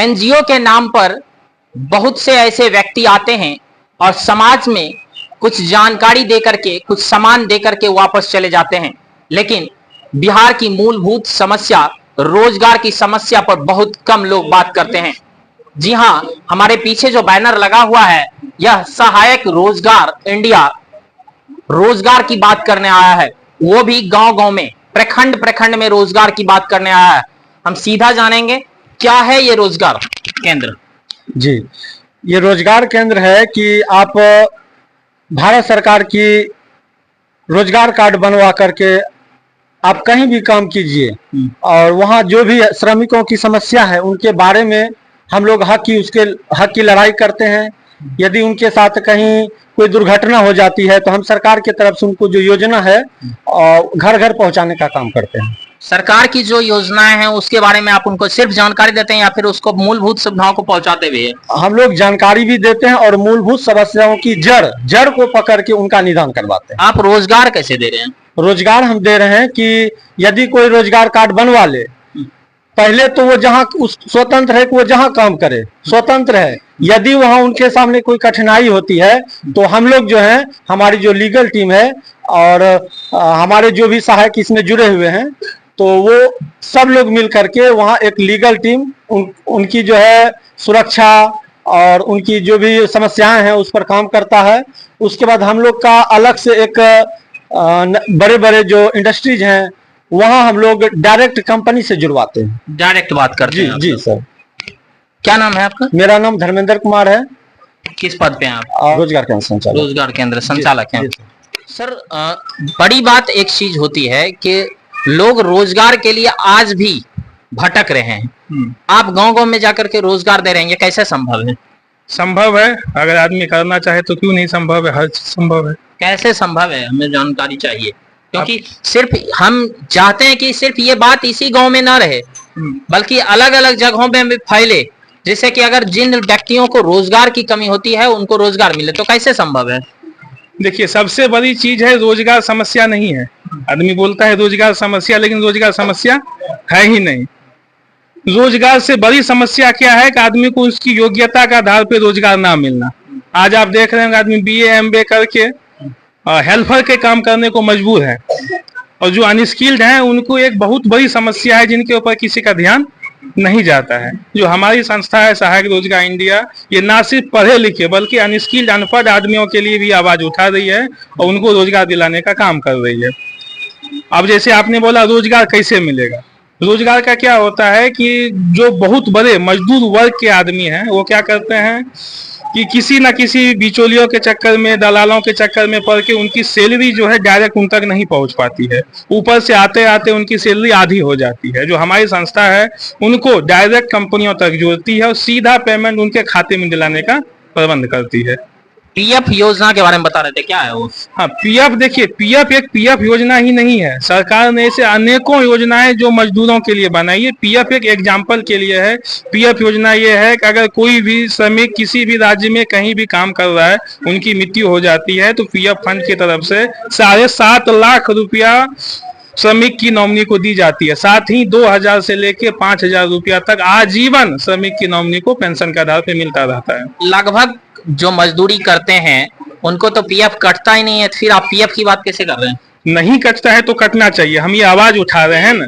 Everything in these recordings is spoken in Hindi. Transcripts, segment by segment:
एनजीओ के नाम पर बहुत से ऐसे व्यक्ति आते हैं और समाज में कुछ जानकारी देकर के, कुछ सामान देकर के वापस चले जाते हैं, लेकिन बिहार की मूलभूत समस्या, रोजगार की समस्या पर बहुत कम लोग बात करते हैं। जी हां, हमारे पीछे जो बैनर लगा हुआ है, यह सहायक रोजगार इंडिया रोजगार की बात करने आया है, वो भी गांव-गांव में, प्रखंड में रोजगार की बात करने आया है। हम सीधा जानेंगे क्या है ये रोजगार केंद्र। जी, ये रोजगार केंद्र है कि आप भारत सरकार की रोजगार कार्ड बनवा करके आप कहीं भी काम कीजिए और वहाँ जो भी श्रमिकों की समस्या है उनके बारे में हम लोग हक की लड़ाई करते हैं। यदि उनके साथ कहीं कोई दुर्घटना हो जाती है तो हम सरकार की तरफ से उनको जो योजना है घर घर पहुंचाने का काम करते हैं। सरकार की जो योजनाएं हैं उसके बारे में आप उनको सिर्फ जानकारी देते हैं या फिर उसको मूलभूत सुविधाओं को पहुंचाते भी है? हम लोग जानकारी भी देते हैं और मूलभूत समस्याओं की जड़ को पकड़ के उनका निदान करवाते हैं। आप रोजगार कैसे दे रहे हैं? रोजगार हम दे रहे हैं कि यदि कोई रोजगार कार्ड बनवा ले, पहले तो वो जहाँ स्वतंत्र है कि वो जहाँ काम करे स्वतंत्र है। यदि वहाँ उनके सामने कोई कठिनाई होती है तो हम लोग जो है, हमारी जो लीगल टीम है और हमारे जो भी सहायक इसमें जुड़े हुए हैं, तो वो सब लोग मिल करके वहाँ एक लीगल टीम उनकी जो है सुरक्षा और उनकी जो भी समस्याएं हैं उस पर काम करता है। उसके बाद हम लोग का अलग से एक बड़े बड़े जो इंडस्ट्रीज हैं वहाँ हम लोग डायरेक्ट कंपनी से जुड़वाते हैं, डायरेक्ट बात करते हैं। जी सर। क्या नाम है आपका? मेरा नाम धर्मेंद्र कुमार है। किस पद पे हैं आप? रोजगार केंद्र संचालक। रोजगार केंद्र संचालक हैं। सर, बड़ी बात एक चीज होती है कि लोग रोजगार के लिए आज भी भटक रहे हैं। आप गांव-गांव में जाकर के रोजगार दे रहे हैं, ये कैसे संभव है? संभव है, अगर आदमी करना चाहे तो क्यों नहीं संभव है, हर चीज संभव है। कैसे संभव है, हमें जानकारी चाहिए, क्योंकि सिर्फ हम चाहते हैं कि सिर्फ ये बात इसी गांव में ना रहे बल्कि अलग अलग जगहों में भी फैले, जिससे कि अगर जिन व्यक्तियों को रोजगार की कमी होती है उनको रोजगार मिले। तो कैसे संभव है? देखिए, सबसे बड़ी चीज है रोजगार समस्या नहीं है। आदमी बोलता है रोजगार समस्या, लेकिन रोजगार समस्या है ही नहीं। रोजगार से बड़ी समस्या क्या है कि आदमी को उसकी योग्यता के आधार पे रोजगार ना मिलना। आज आप देख रहे हैं आदमी BA MBA करके हेल्पर के काम करने को मजबूर है, और जो अनस्किल्ड हैं उनको एक बहुत बड़ी समस्या है जिनके ऊपर किसी का ध्यान नहीं जाता है। जो हमारी संस्था है सहायक रोजगार इंडिया, ये ना सिर्फ पढ़े लिखे बल्कि अनस्किल्ड अनपढ़ आदमियों के लिए भी आवाज उठा रही है और उनको रोजगार दिलाने का काम कर रही है। अब जैसे आपने बोला रोजगार कैसे मिलेगा, रोजगार का क्या होता है कि जो बहुत बड़े मजदूर वर्ग के आदमी हैं वो क्या करते हैं कि किसी न किसी बिचौलियों के चक्कर में, दलालों के चक्कर में पड़ के उनकी सैलरी जो है डायरेक्ट उन तक नहीं पहुंच पाती है। ऊपर से आते आते उनकी सैलरी आधी हो जाती है। जो हमारी संस्था है उनको डायरेक्ट कंपनियों तक जोड़ती है और सीधा पेमेंट उनके खाते में दिलाने का प्रबंध करती है। PF योजना के बारे में बता रहे थे, क्या है वो? हाँ, PF देखिए, PF एक PF योजना ही नहीं है। सरकार ने ऐसे अनेकों योजनाएं जो मजदूरों के लिए बनाई है। PF एक एग्जाम्पल के लिए है। PF योजना ये है कि अगर कोई भी श्रमिक किसी भी राज्य में कहीं भी काम कर रहा है, उनकी मृत्यु हो जाती है तो PF फंड की तरफ से 7.5 लाख रुपया श्रमिक की नॉमिनी को दी जाती है। साथ ही 2000 से लेके 5000 रुपया तक आजीवन श्रमिक की नॉमिनी को पेंशन के आधार पर मिलता रहता है। लगभग जो मजदूरी करते हैं उनको तो PF कटता ही नहीं है, फिर आप PF की बात कैसे कर रहे हैं? नहीं कटता है तो कटना चाहिए, हम ये आवाज उठा रहे हैं ना।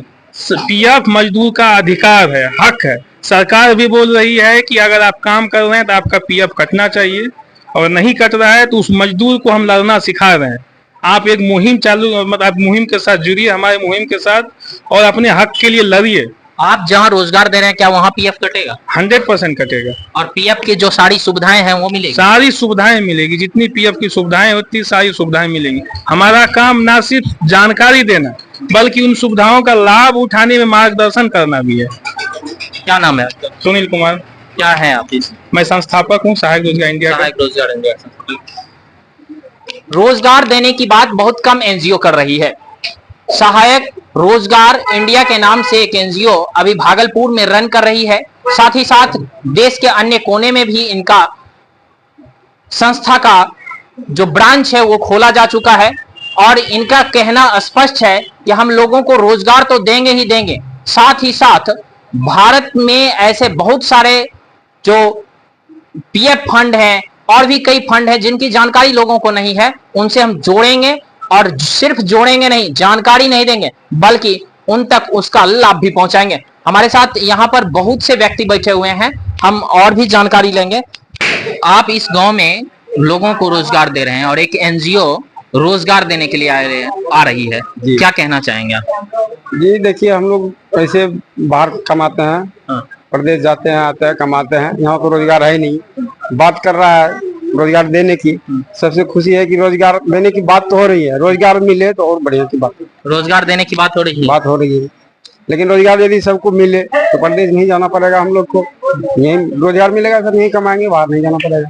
PF मजदूर का अधिकार है, हक है। सरकार भी बोल रही है कि अगर आप काम कर रहे हैं तो आपका PF कटना चाहिए, और नहीं कट रहा है तो उस मजदूर को हम लड़ना सिखा रहे हैं। आप एक मुहिम चालू, मतलब आप मुहिम के साथ जुड़िए, हमारे मुहिम के साथ, और अपने हक के लिए लड़िए। आप जहाँ रोजगार दे रहे हैं क्या वहाँ PF कटेगा? 100% कटेगा। और PF की जो सारी सुविधाएं हैं वो मिलेगी? सारी सुविधाएं मिलेगी, जितनी PF की सुविधाएं होती सारी सुविधाएं मिलेंगी। हमारा काम ना सिर्फ जानकारी देना बल्कि उन सुविधाओं का लाभ उठाने में मार्गदर्शन करना भी है। क्या नाम है आपका? सुनील कुमार। क्या है आप? मैं संस्थापक हूँ सहायक रोजगार इंडिया। सहायक रोजगार इंडिया। रोजगार देने की बात बहुत कम NGO कर रही है। सहायक रोजगार इंडिया के नाम से एक NGO अभी भागलपुर में रन कर रही है। साथ ही साथ देश के अन्य कोने में भी इनका संस्था का जो ब्रांच है वो खोला जा चुका है, और इनका कहना स्पष्ट है कि हम लोगों को रोजगार तो देंगे ही देंगे, साथ ही साथ भारत में ऐसे बहुत सारे जो पीएफ फंड हैं और भी कई फंड हैं जिनकी जानकारी लोगों को नहीं है, उनसे हम जोड़ेंगे और सिर्फ जोड़ेंगे नहीं, जानकारी नहीं देंगे बल्कि उन तक उसका लाभ भी पहुंचाएंगे। हमारे साथ यहाँ पर बहुत से व्यक्ति बैठे हुए हैं, हम और भी जानकारी लेंगे। आप इस गांव में लोगों को रोजगार दे रहे हैं और एक एनजीओ रोजगार देने के लिए आ रही है, क्या कहना चाहेंगे आप? जी देखिए, हम लोग पैसे बाहर कमाते हैं, प्रदेश जाते हैं, आते हैं, कमाते हैं, यहाँ तो रोजगार है ही नहीं। बात कर रहा है रोजगार देने की, सबसे खुशी है कि रोजगार देने की बात तो हो रही है, रोजगार मिले तो और बढ़िया की बात है। रोजगार देने की बात हो रही है, लेकिन रोजगार यदि सबको मिले तो प्रदेश नहीं जाना पड़ेगा हम लोग को, यही रोजगार मिलेगा, सब यही कमाएंगे, बाहर नहीं जाना पड़ेगा।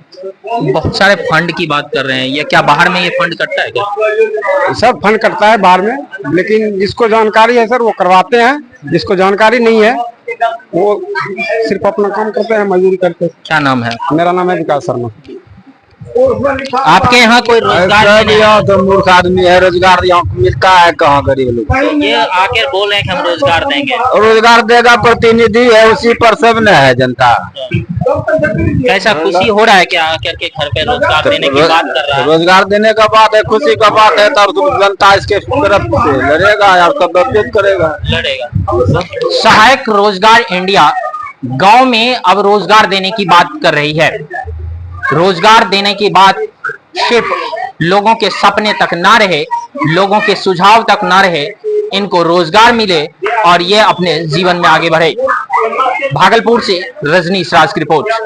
बहुत सारे फंड की बात कर रहे हैं, ये क्या बाहर में ये फंड कटता है क्या? सब फंड करता है बाहर में, लेकिन जिसको जानकारी है सर वो करवाते हैं, जिसको जानकारी नहीं है वो सिर्फ अपना काम करते हैं, मजदूरी करते हैं। क्या नाम है? मेरा नाम है विकास शर्मा। आपके यहाँ कोई रोजगार तो मूर्ख आदमी है, रोजगार यहाँ मिलता है कहाँ गरीब लोग? ये आके बोल रहे हैं कि हम रोजगार देंगे। रोजगार देगा प्रतिनिधि है, उसी पर सब न है जनता। कैसा खुशी हो रहा है क्या आकर के घर पे रोजगार देने की बात कर रहा है? रोजगार देने का बात है, खुशी का बात है, तो जनता इसके तरफ से लड़ेगा या तब करेगा, लड़ेगा। सहायक रोजगार इंडिया गांव में अब रोजगार देने की बात कर रही है। रोजगार देने की बात सिर्फ लोगों के सपने तक ना रहे, लोगों के सुझाव तक ना रहे, इनको रोजगार मिले और ये अपने जीवन में आगे बढ़े। भागलपुर से रजनीश राज की रिपोर्ट।